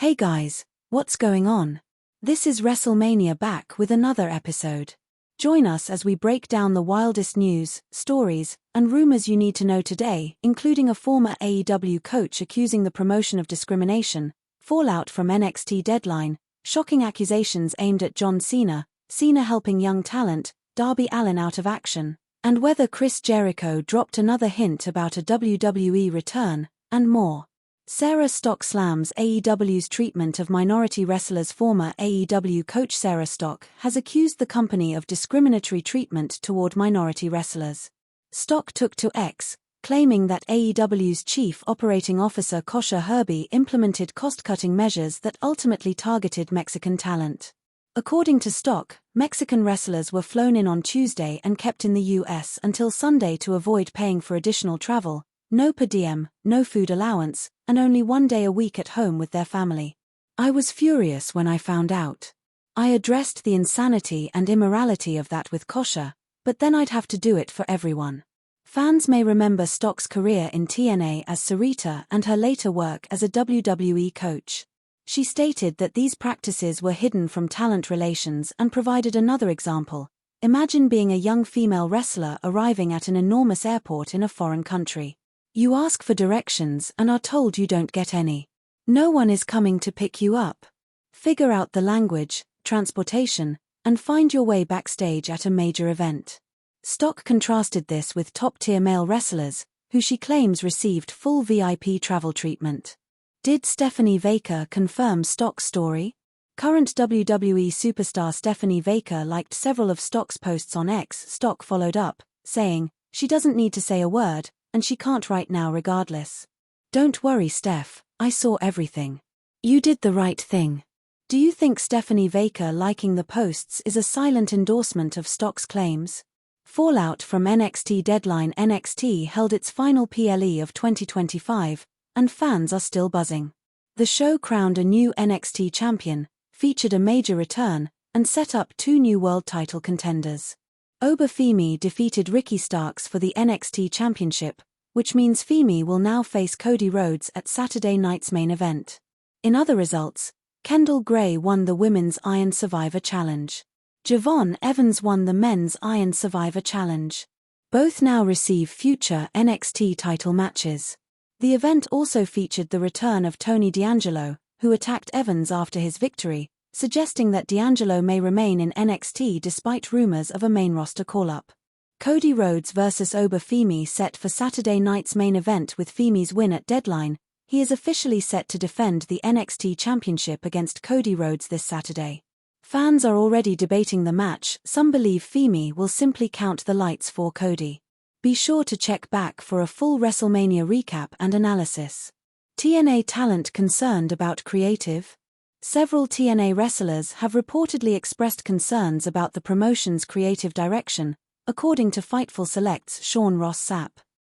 Hey guys, what's going on? This is WrestleMania back with another episode. Join us as we break down the wildest news, stories, and rumors you need to know today, including a former AEW coach accusing the promotion of discrimination, fallout from NXT Deadline, shocking accusations aimed at John Cena, Cena helping young talent, Darby Allin out of action, and whether Chris Jericho dropped another hint about a WWE return, and more. Sarah Stock slams AEW's treatment of minority wrestlers. Former AEW coach Sarah Stock has accused the company of discriminatory treatment toward minority wrestlers. Stock took to X, claiming that AEW's chief operating officer Kosha Herby implemented cost-cutting measures that ultimately targeted Mexican talent. According to Stock, Mexican wrestlers were flown in on Tuesday and kept in the U.S. until Sunday to avoid paying for additional travel, no per diem, no food allowance, and only 1 day a week at home with their family. I was furious when I found out. I addressed the insanity and immorality of that with Kosha, but then I'd have to do it for everyone. Fans may remember Stock's career in TNA as Sarita and her later work as a WWE coach. She stated that these practices were hidden from talent relations and provided another example. Imagine being a young female wrestler arriving at an enormous airport in a foreign country. You ask for directions and are told you don't get any. No one is coming to pick you up. Figure out the language, transportation, and find your way backstage at a major event. Stock contrasted this with top-tier male wrestlers, who she claims received full VIP travel treatment. Did Stephanie Baker confirm Stock's story? Current WWE superstar Stephanie Baker liked several of Stock's posts on X. Stock followed up, saying, "She doesn't need to say a word, and she can't right now regardless. Don't worry, Steph, I saw everything. You did the right thing." Do you think Stephanie Baker liking the posts is a silent endorsement of Stock's claims? Fallout from NXT Deadline. NXT held its final PLE of 2025, and fans are still buzzing. The show crowned a new NXT champion, featured a major return, and set up 2 new world title contenders. Oba Femi defeated Ricky Starks for the NXT Championship, which means Femi will now face Cody Rhodes at Saturday night's main event. In other results, Kendall Gray won the Women's Iron Survivor Challenge. Javon Evans won the Men's Iron Survivor Challenge. Both now receive future NXT title matches. The event also featured the return of Tony D'Angelo, who attacked Evans after his victory, suggesting that D'Angelo may remain in NXT despite rumors of a main roster call-up. Cody Rhodes vs Oba Femi set for Saturday night's main event. With Femi's win at Deadline, he is officially set to defend the NXT Championship against Cody Rhodes this Saturday. Fans are already debating the match. Some believe Femi will simply count the lights for Cody. Be sure to check back for a full WrestleMania recap and analysis. TNA talent concerned about creative? Several TNA wrestlers have reportedly expressed concerns about the promotion's creative direction, according to Fightful Select's Sean Ross Sapp.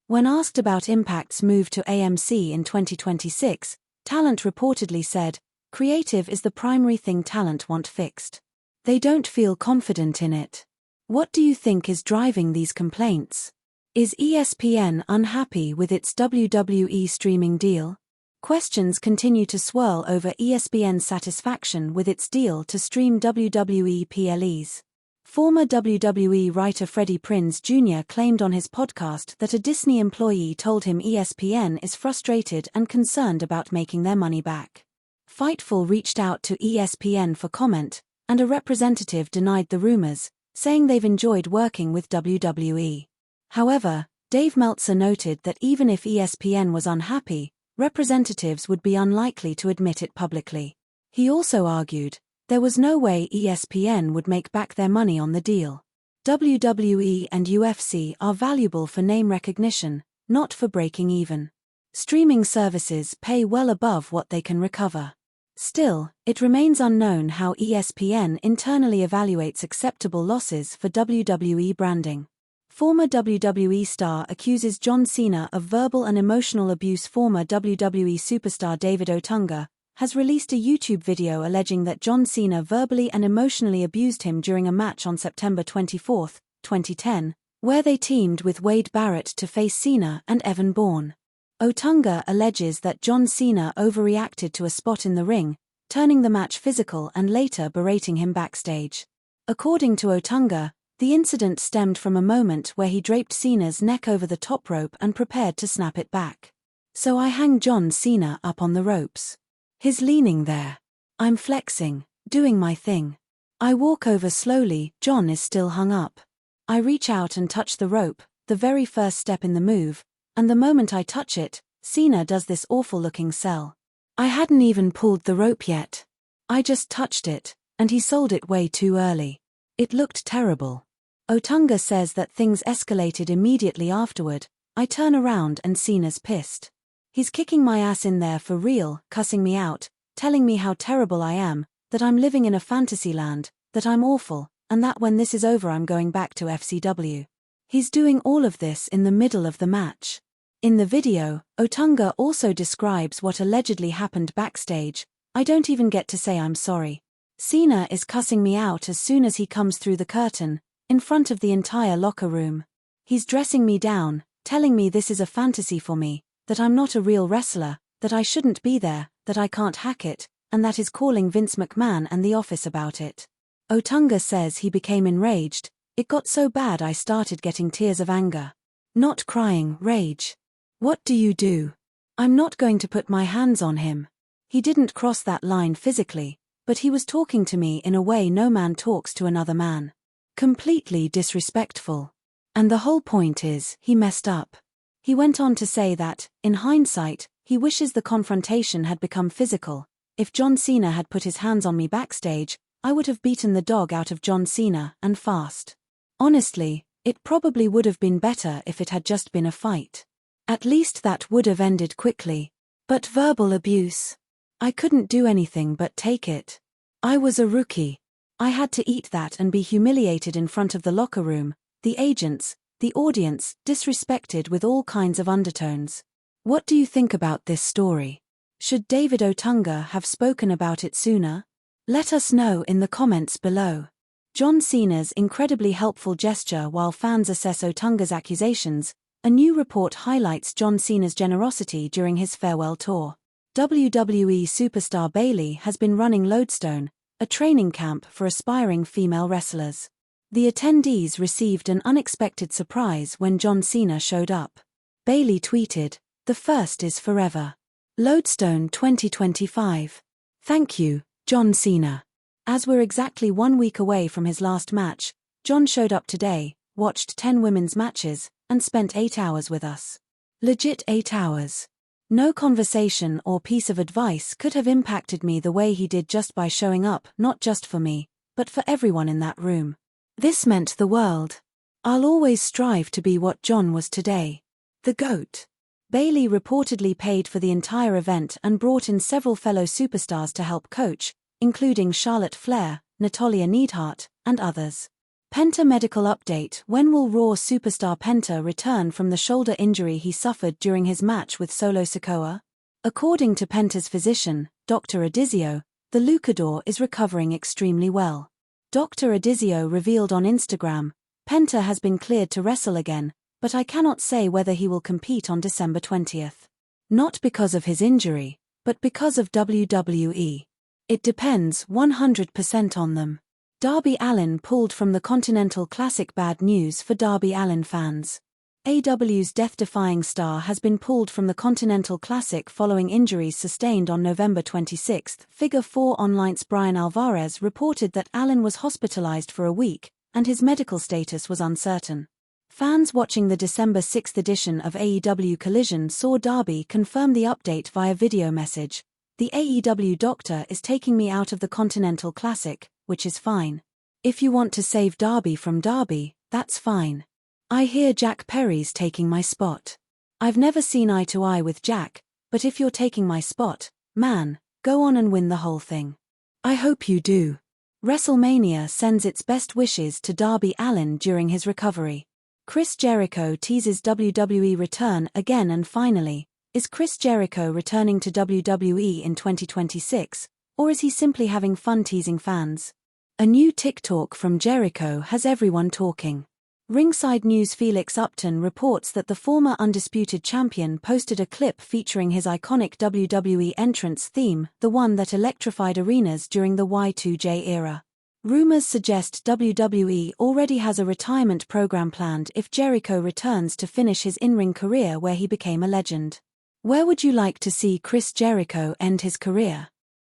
When asked about Impact's move to AMC in 2026, talent reportedly said, "Creative is the primary thing talent want fixed. They don't feel confident in it." What do you think is driving these complaints? Is ESPN unhappy with its WWE streaming deal? Questions continue to swirl over ESPN's satisfaction with its deal to stream WWE PLEs. Former WWE writer Freddie Prinze Jr. claimed on his podcast that a Disney employee told him ESPN is frustrated and concerned about making their money back. Fightful reached out to ESPN for comment, and a representative denied the rumors, saying they've enjoyed working with WWE. However, Dave Meltzer noted that even if ESPN was unhappy, representatives would be unlikely to admit it publicly. He also argued, there was no way ESPN would make back their money on the deal. WWE and UFC are valuable for name recognition, not for breaking even. Streaming services pay well above what they can recover. Still, it remains unknown how ESPN internally evaluates acceptable losses for WWE branding. Former WWE star accuses John Cena of verbal and emotional abuse. Former WWE superstar David Otunga has released a YouTube video alleging that John Cena verbally and emotionally abused him during a match on September 24, 2010, where they teamed with Wade Barrett to face Cena and Evan Bourne. Otunga alleges that John Cena overreacted to a spot in the ring, turning the match physical and later berating him backstage. According to Otunga, the incident stemmed from a moment where he draped Cena's neck over the top rope and prepared to snap it back. "So I hang John Cena up on the ropes. He's leaning there. I'm flexing, doing my thing. I walk over slowly, John is still hung up. I reach out and touch the rope, the very first step in the move, and the moment I touch it, Cena does this awful-looking sell. I hadn't even pulled the rope yet. I just touched it, and he sold it way too early. It looked terrible." Otunga says that things escalated immediately afterward. "I turn around and Cena's pissed. He's kicking my ass in there for real, cussing me out, telling me how terrible I am, that I'm living in a fantasy land, that I'm awful, and that when this is over I'm going back to FCW. He's doing all of this in the middle of the match." In the video, Otunga also describes what allegedly happened backstage. "I don't even get to say I'm sorry. Cena is cussing me out as soon as he comes through the curtain, in front of the entire locker room. He's dressing me down, telling me this is a fantasy for me, that I'm not a real wrestler, that I shouldn't be there, that I can't hack it, and that is calling Vince McMahon and the office about it." Otunga says he became enraged. "It got so bad I started getting tears of anger. Not crying, rage. What do you do? I'm not going to put my hands on him. He didn't cross that line physically, but he was talking to me in a way no man talks to another man. Completely disrespectful. And the whole point is, he messed up." He went on to say that, in hindsight, he wishes the confrontation had become physical. "If John Cena had put his hands on me backstage, I would have beaten the dog out of John Cena, and fast. Honestly, it probably would have been better if it had just been a fight. At least that would have ended quickly. But verbal abuse. I couldn't do anything but take it. I was a rookie. I had to eat that and be humiliated in front of the locker room, the agents, the audience, disrespected with all kinds of undertones." What do you think about this story? Should David Otunga have spoken about it sooner? Let us know in the comments below. John Cena's incredibly helpful gesture while fans assess Otunga's accusations. A new report highlights John Cena's generosity during his farewell tour. WWE superstar Bayley has been running Lodestone, a training camp for aspiring female wrestlers. The attendees received an unexpected surprise when John Cena showed up. Bayley tweeted, "The first is forever. Lodestone 2025. Thank you, John Cena." As we're exactly 1 week away from his last match, John showed up today, watched 10 women's matches, and spent 8 hours with us. Legit 8 hours. No conversation or piece of advice could have impacted me the way he did just by showing up, not just for me, but for everyone in that room. This meant the world. I'll always strive to be what John was today. The GOAT. Bayley reportedly paid for the entire event and brought in several fellow superstars to help coach, including Charlotte Flair, Natalya Neidhart, and others. Penta medical update: when will Raw superstar Penta return from the shoulder injury he suffered during his match with Solo Sikoa? According to Penta's physician, Dr. Adizio, the luchador is recovering extremely well. Dr. Adizio revealed on Instagram, "Penta has been cleared to wrestle again, but I cannot say whether he will compete on December 20th. Not because of his injury, but because of WWE. It depends 100% on them." Darby Allin pulled from the Continental Classic. Bad news for Darby Allin fans. AEW's death-defying star has been pulled from the Continental Classic following injuries sustained on November 26. Figure 4 Online's Brian Alvarez reported that Allin was hospitalized for a week, and his medical status was uncertain. Fans watching the December 6 edition of AEW Collision saw Darby confirm the update via video message. "The AEW doctor is taking me out of the Continental Classic, which is fine. If you want to save Darby from Darby, that's fine. I hear Jack Perry's taking my spot. I've never seen eye to eye with Jack, but if you're taking my spot, man, go on and win the whole thing. I hope you do." WrestleMania sends its best wishes to Darby Allin during his recovery. Chris Jericho teases WWE return again. And finally, is Chris Jericho returning to WWE in 2026, or is he simply having fun teasing fans? A new TikTok from Jericho has everyone talking. Ringside News' Felix Upton reports that the former undisputed champion posted a clip featuring his iconic WWE entrance theme, the one that electrified arenas during the Y2J era. Rumors suggest WWE already has a retirement program planned if Jericho returns to finish his in-ring career where he became a legend. Where would you like to see Chris Jericho end his career?